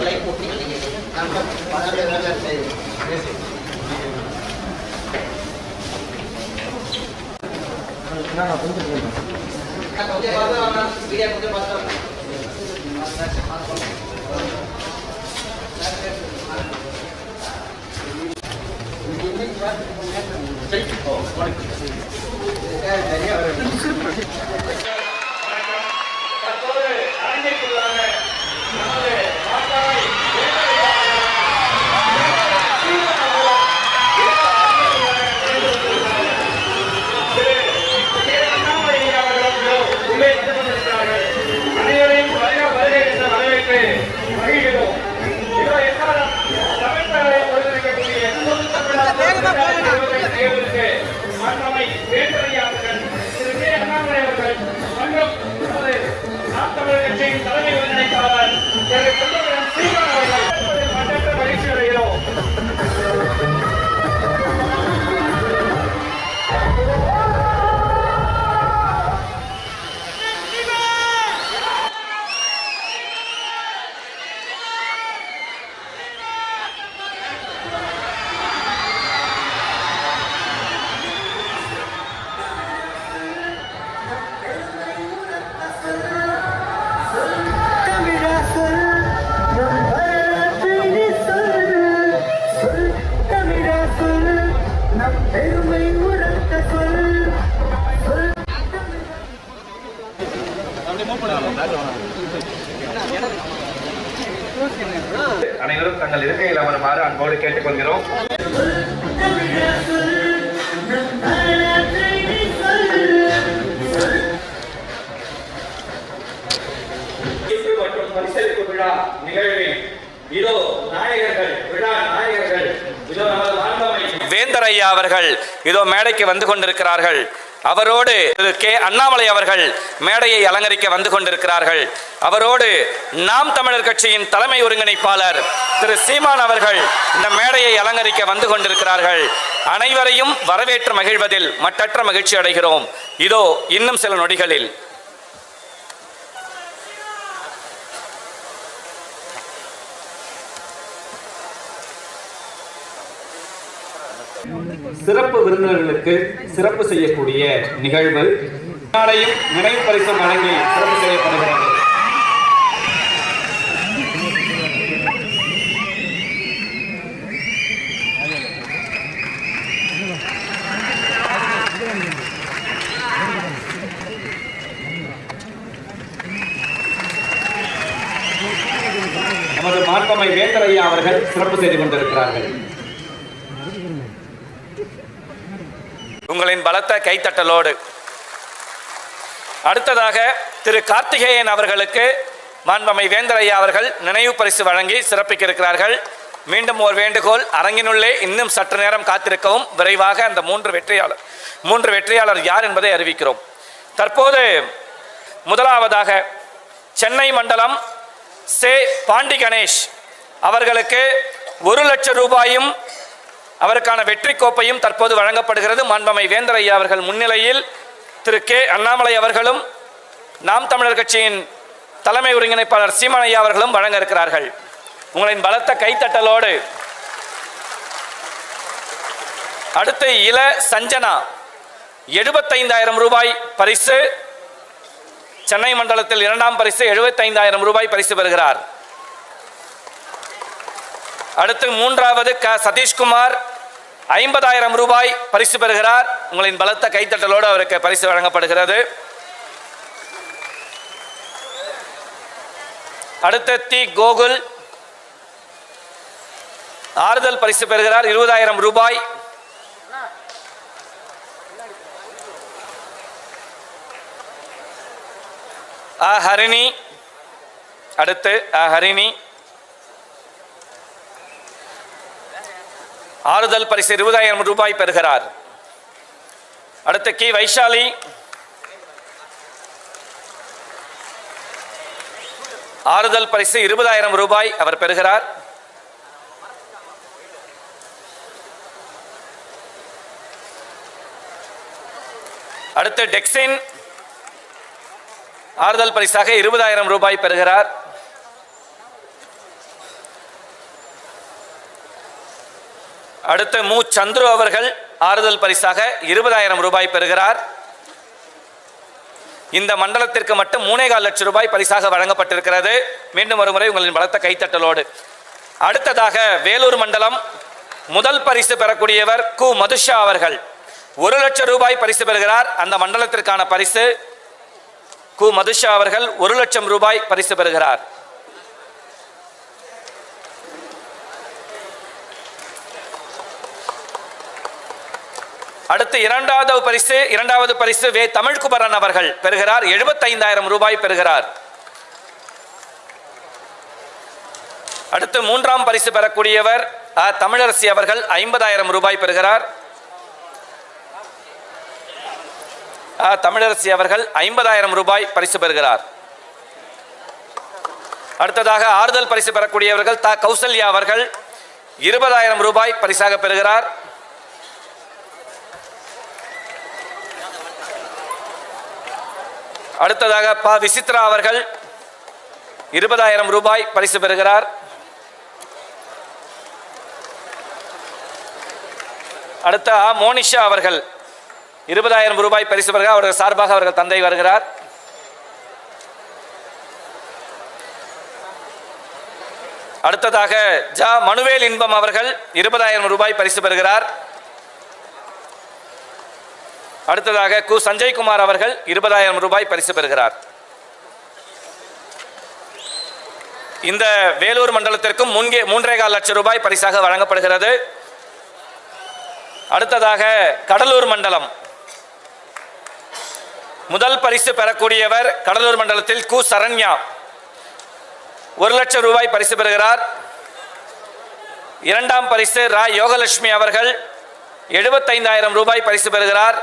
Light போட்டீங்க தலைமை ஒருங்கிணைப்பாளர் மகிழ்ச்சி அடைகிறோம். அனைவரும் தங்கள் இருக்கையில் அமருமாறு அன்போடு கேட்டுக்கொள்கிறோம். மற்றும் பரிசளிப்பு விழா நிகழ்வில் இதோ நாயகர்கள், விழா நாயகர்கள், இதோ நமது மாண்புமை வேந்தர் ஐயா அவர்கள் இதோ மேடைக்கு வந்து கொண்டிருக்கிறார்கள். அவரோடு திரு கே அண்ணாமலை அவர்கள் மேடையை அலங்கரிக்க வந்து கொண்டிருக்கிறார்கள். அவரோடு நாம் தமிழர் கட்சியின் தலைமை ஒருங்கிணைப்பாளர் திரு சீமான் அவர்கள் இந்த மேடையை அலங்கரிக்க வந்து கொண்டிருக்கிறார்கள். அனைவரையும் வரவேற்று மகிழ்வதில் மட்டற்ற மகிழ்ச்சி அடைகிறோம். இதோ இன்னும் சில நொடிகளில் சிறப்பு விருந்தினர்களுக்கு சிறப்பு செய்யக்கூடிய நிகழ்வு நாளையும் நினைவு பரிசம் வழங்கி சிறப்பு செய்யப்படுகிறது. நமது மாண்புமை வேந்தர் ஐயா அவர்கள் சிறப்பு செய்து கொண்டிருக்கிறார்கள். உங்களின் பலத்த கைத்தட்டலோடு அடுத்ததாக திரு கார்த்திகேயன் அவர்களுக்கு மாண்புமை வேந்தர் ஐயா அவர்கள் நினைவு பரிசு வழங்கி சிறப்பிக்க இருக்கிறார்கள். மீண்டும் ஒரு வேண்டுகோள், அரங்கினுள்ளே இன்னும் சற்று நேரம் காத்திருக்கவும். விரைவாக அந்த மூன்று வெற்றியாளர் யார் என்பதை அறிவிக்கிறோம். தற்போது முதலாவதாக சென்னை மண்டலம் சே பாண்டி கணேஷ் அவர்களுக்கு 1 லட்சம் ரூபாயும் அவருக்கான வெற்றி கோப்பையும் தற்போது வழங்கப்படுகிறது. மாண்புமை வேந்தர் ஐயா அவர்கள் முன்னிலையில் திரு கே அண்ணாமலை அவர்களும் நாம் தமிழர் கட்சியின் தலைமை ஒருங்கிணைப்பாளர் சீமான் ஐயா அவர்களும் வழங்க இருக்கிறார்கள். உங்களின் பலத்த கைத்தட்டலோடு அடுத்து இள சஞ்சனா 75,000 ரூபாய் பரிசு. சென்னை மண்டலத்தில் 2ஆம் பரிசு 75,000 ரூபாய் பரிசு பெறுகிறார். அடுத்து மூன்றாவது க சதீஷ்குமார் 50,000 ரூபாய் பரிசு பெறுகிறார். உங்களின் பலத்த கைத்தட்டலோடு அவருக்கு பரிசு வழங்கப்படுகிறது. அடுத்து தி கோகுல் ஆறுதல் பரிசு பெறுகிறார் 20,000 ரூபாய். ஹரிணி அடுத்து ஹரிணி ஆறுதல் பரிசு 20,000 ரூபாய் பெறுகிறார். அடுத்து கி வைஷாலி ஆறுதல் பரிசு 20,000 ரூபாய் அவர் பெறுகிறார். அடுத்து டெக்ஸின் ஆறுதல் பரிசாக 20,000 ரூபாய் பெறுகிறார். அடுத்து மு சந்துரு அவர்கள் ஆறுதல் பரிசாக 20,000 ரூபாய் பெறுகிறார். இந்த மண்டலத்திற்கு மட்டும் 3.25 லட்சம் ரூபாய் பரிசாக வழங்கப்பட்டிருக்கிறது. மீண்டும் ஒருமுறை உங்களின் பலத்த கைத்தட்டலோடு. அடுத்ததாக வேலூர் மண்டலம் முதல் பரிசு பெறக்கூடியவர் கு மதுஷா அவர்கள் 1 லட்சம் ரூபாய் பரிசு பெறுகிறார். அந்த மண்டலத்திற்கான பரிசு கு மதுஷா அவர்கள் 1 லட்சம் ரூபாய் பரிசு பெறுகிறார். அடுத்து இரண்டாவது பரிசு வே தமிழ்குமரன் அவர்கள் பெறுகிறார். 75,000 ரூபாய் பெறுகிறார். அடுத்து 3ஆம் பரிசு பெறக்கூடியவர் தமிழரசி அவர்கள் 50,000 ரூபாய் பெறுகிறார். தமிழரசி அவர்கள் 50,000 ரூபாய் பரிசு பெறுகிறார். அடுத்ததாக ஆறுதல் பரிசு பெறக்கூடியவர்கள் கௌசல்யா அவர்கள் 20,000 ரூபாய் பரிசாக பெறுகிறார். அடுத்ததாக விசித்ரா அவர்கள் 20,000 ரூபாய் பரிசு பெறுகிறார். அடுத்த மோனிஷா அவர்கள் 20,000 ரூபாய் பரிசு பெறுகிறார். அவர்கள் சார்பாக அவர்கள் தந்தை வருகிறார். அடுத்ததாக மனுவேல் இன்பம் அவர்கள் 20,000 ரூபாய் பரிசு பெறுகிறார். அடுத்ததாக கு சஞ்சய்குமார் அவர்கள் 20,000 ரூபாய் பரிசு பெறுகிறார். இந்த வேலூர் மண்டலத்திற்கும் 3.25 லட்சம் ரூபாய் பரிசாக வழங்கப்படுகிறது. அடுத்ததாக கடலூர் மண்டலம் முதல் பரிசு பெறக்கூடியவர் கடலூர் மண்டலத்தில் கு சரண்யா 1 லட்சம் ரூபாய் பரிசு பெறுகிறார். 2ஆம் பரிசு ரா யோகலட்சுமி அவர்கள் 75,000 ரூபாய் பரிசு பெறுகிறார்.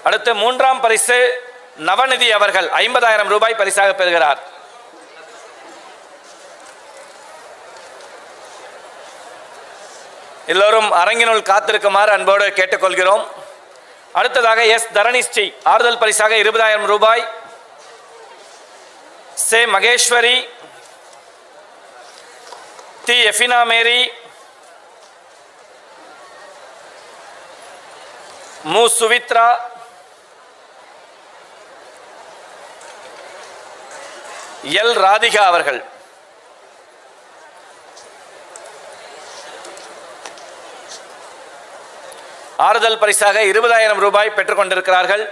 அடுத்து 3ஆம் பரிசு நவநிதி அவர்கள் 50,000 ரூபாய் பரிசாக பெறுகிறார். எல்லோரும் அரங்கினுள் காத்திருக்குமாறு அன்போடு கேட்டுக்கொள்கிறோம். அடுத்ததாக எஸ் தரணிஸ்ரீ ஆறுதல் பரிசாக 20,000 ரூபாய். சே மகேஸ்வரி, தி எஃபினா மேரி, மு சுவித்ரா, எல் ராதிகா அவர்கள் ஆறுதல் பரிசாக 20,000 ரூபாய் பெற்றுக் கொண்டிருக்கிறார்கள்.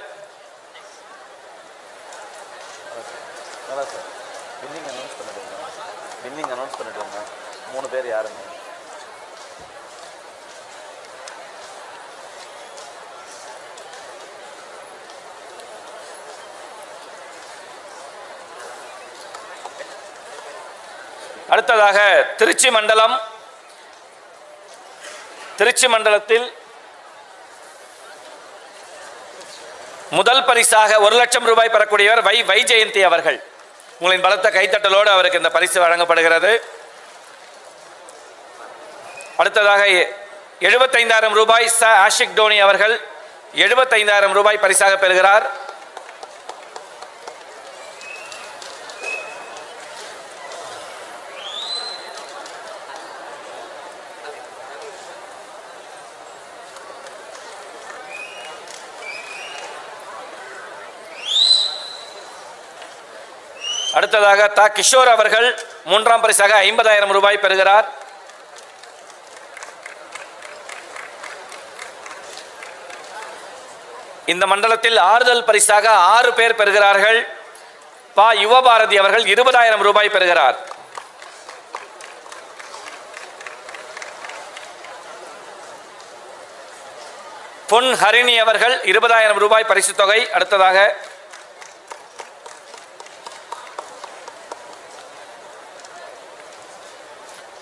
அடுத்ததாக திருச்சி மண்டலத்தில் முதல் பரிசாக 1 லட்சம் ரூபாய் பெறக்கூடியவர் வை ஜெயந்தி அவர்கள். உங்களின் பலத்த கைத்தட்டலோடு அவருக்கு இந்த பரிசு வழங்கப்படுகிறது. அடுத்ததாக 75,000 ரூபாய் ச ஆஷிக் டோனி அவர்கள் 75,000 ரூபாய் பரிசாக பெறுகிறார். அடுத்ததாக கிஷோர் அவர்கள் 3ஆம் பரிசாக 50,000 ரூபாய் பெறுகிறார். இந்த மண்டலத்தில் ஆறுதல் பரிசாக 6 பேர் பெறுகிறார்கள். யுவபாரதி அவர்கள் 20,000 ரூபாய் பெறுகிறார். பொன் ஹரிணி அவர்கள் 20,000 ரூபாய் பரிசு தொகை. அடுத்ததாக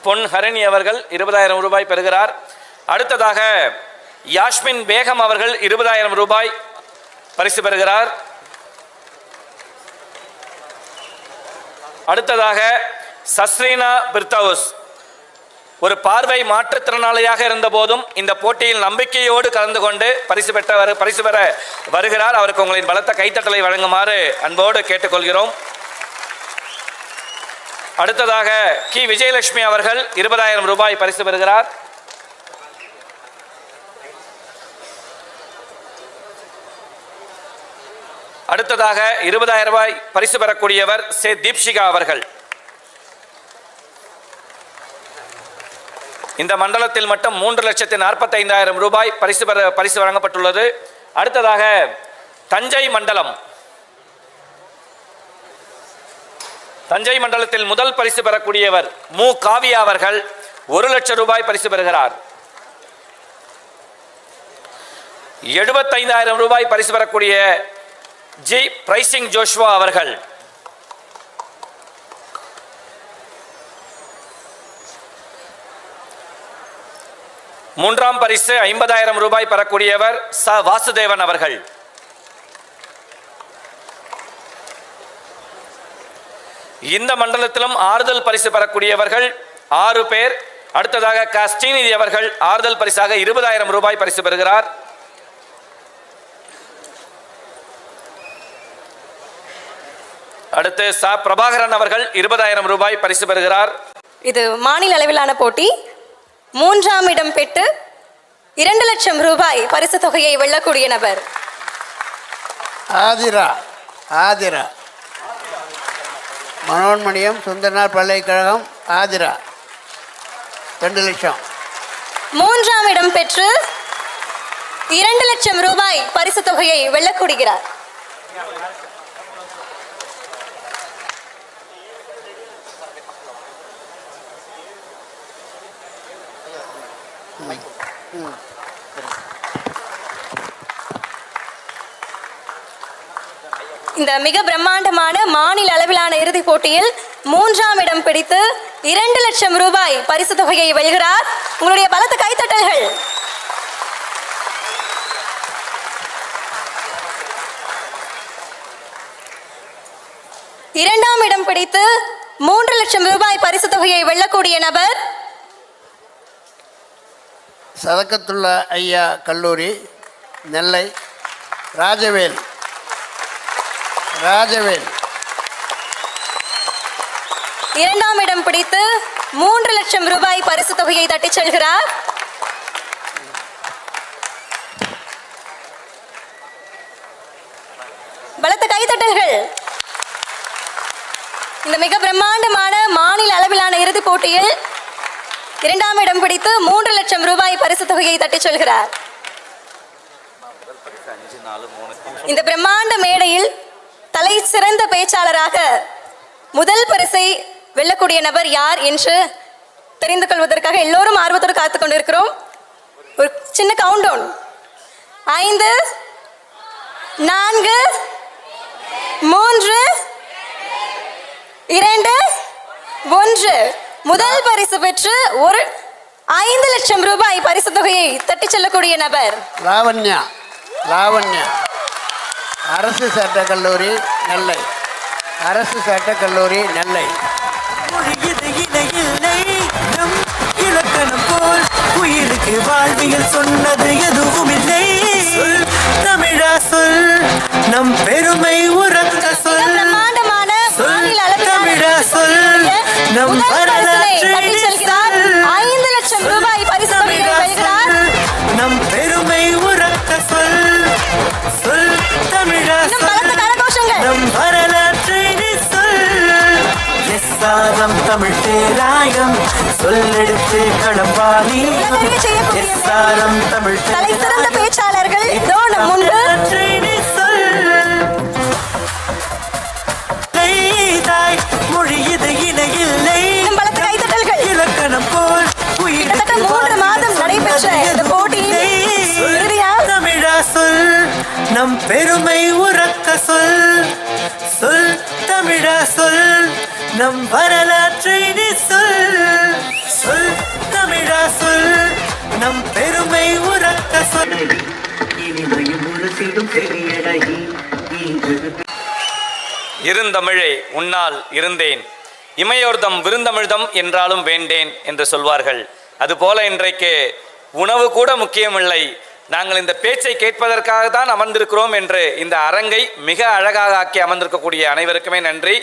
பொன் ஹரிணி அவர்கள் 20,000 ரூபாய் பெறுகிறார். அடுத்ததாக யாஸ்மின் பேகம் அவர்கள் 20,000 ரூபாய் பரிசு பெறுகிறார். அடுத்ததாக சஸ்ரீனா பிர்தவுஸ் ஒரு பார்வை மாற்றுத்திறனாளியாக இருந்த போதும் இந்த போட்டியில் நம்பிக்கையோடு கலந்து கொண்டு பரிசு பெற வருகிறார். அவருக்கு உங்களின் பலத்த கைத்தட்டலை வழங்குமாறு அன்போடு கேட்டுக்கொள்கிறோம். அடுத்ததாக கி விஜயலட்சுமி அவர்கள் 20,000 ரூபாய் பரிசு பெறுகிறார். அடுத்ததாக 20,000 ரூபாய் பரிசு பெறக்கூடியவர் சே தீப்ஷிகா அவர்கள். இந்த மண்டலத்தில் மட்டும் 3,45,000 ரூபாய் பரிசு வழங்கப்பட்டுள்ளது. அடுத்ததாக தஞ்சை மண்டலம். தஞ்சை மண்டலத்தில் முதல் பரிசு பெறக்கூடியவர் மு காவியா அவர்கள் 1,00,000 ரூபாய் பரிசு பெறுகிறார். 75,000 ரூபாய் பரிசு பெறக்கூடிய ஜி பிரைசிங் ஜோஷ்வா அவர்கள். மூன்றாம் பரிசு 50,000 ரூபாய் பெறக்கூடியவர் ச வாசுதேவன் அவர்கள். இந்த மண்டலத்திலும் ஆறுதல் பரிசு பெறக்கூடியவர்கள் 6 பேர். அடுத்ததாக க ஸ்ரீநிதி அவர்கள் ஆறுதல் பரிசாக 20,000 ரூபாய் பரிசு பெறுகிறார். அடுத்து ச பிரபாகரன் அவர்கள் 20,000 ரூபாய் பரிசு பெறுகிறார். இது மாநில அளவிலான போட்டி. 3ஆம் இடம் பெற்று 2,00,000 ரூபாய் பரிசு தொகையை வெல்லக்கூடிய நபர் ஆதிரா மனோன்மணியம் சுந்தரனார் பல்கலைக்கழகம் ஆதிரா 2,00,000. 3ஆம் இடம் பெற்று 2,00,000 ரூபாய் பரிசு தொகையை வெல்லக்கூடிகிறார். இந்த மிக பிரம்மாண்டமான மாநில அளவிலான இறுதிப் போட்டியில் 3ஆம் இடம் பிடித்து 2,00,000 ரூபாய் பரிசு தொகையை வெல்கிறார். உங்களுடைய பலத்த கைத்தட்டல்கள். இரண்டாம் இடம் பிடித்து 3,00,000 ரூபாய் பரிசு தொகையை வெல்லக்கூடிய நபர் சதக்கத்துள்ள ஐயா கல்லூரி நெல்லை ராஜவேல். 2ஆம் இடம் பிடித்து 3,00,000 ரூபாய் பரிசு தொகையை தட்டிச் செல்கிறார். பலத்த கைத்தட்டல்கள். இந்த மிக பிரம்மாண்டமான மாநில அளவிலான இறுதிப் போட்டியில் 2ஆம் இடம் பிடித்து 3,00,000 ரூபாய் பரிசு தொகையை தட்டிச் செல்கிறார். இந்த பிரம்மாண்ட மேடையில் தலை சிறந்த பேச்சாளராக முதல் பரிசை வெல்லக்கூடிய நபர் யார் என்று தெரிந்து கொள்வதற்காக எல்லோரும் ஆர்வத்தோடு காத்துக் கொண்டிருக்கிறோம். ஒரு சின்ன கவுண்டவுன். 5 4 3 2 1. முதல் பரிசு பெற்று 5,00,000 ரூபாய் பரிசு தொகையை தட்டிச் செல்லக்கூடிய நபர் லாவண்யா அரசு சட்டக்கல்லூரி நெல்லை. இலக்கணம் போல் உயிருக்கு வாழ்வியல் சொன்னது எதுவும் இல்லை. சொல் தமிழா சொல், நம் பெருமை உறக்க சொல். பிரம்மாண்டமான மாநில தமிழா சொல், நம் வரலாற்றை 5,00,000 ரூபாய் பரிசு தொகையை வெல்கிறார். நம் பெருமை உறக்க சொல். சொல் தமிழா சொல், நம் வரலாற்றை சொல். எஸ்ஆரம் தமிழ் பேராயம் சொல்லெடுத்து களம்பாணி. எஸ்ஆரம் தமிழ் தலை சிறந்த பேச்சாளர்கள் முன்பு மொழி இது இணையில்லை. இலக்கணம் போல் கிட்டத்தட்ட 3 மாதம் நடைபெற்ற இந்த போட்டியில் தமிழா சொல், நம் பெருமை உறக்க சொல். சொல் தமிழா சொல், நம் வரலாற்றை சொல். சொல் தமிழா சொல், நம் பெருமை உறக்க சொல். இனிமையும் ஒரு சிடும் செவியடகி இருந்தமிழே உன்னால் இருந்தேன், இமையோர்தம் விருந்தமிழ்தம் என்றாலும் வேண்டேன் என்று சொல்வார்கள். அதுபோல இன்றைக்கு உணவு கூட முக்கியமில்லை, நாங்கள் இந்த பேச்சை கேட்பதற்காக தான் அமர்ந்திருக்கிறோம் என்று இந்த அரங்கை மிக அழகாக ஆக்கி அமர்ந்திருக்கக்கூடிய அனைவருக்குமே நன்றி.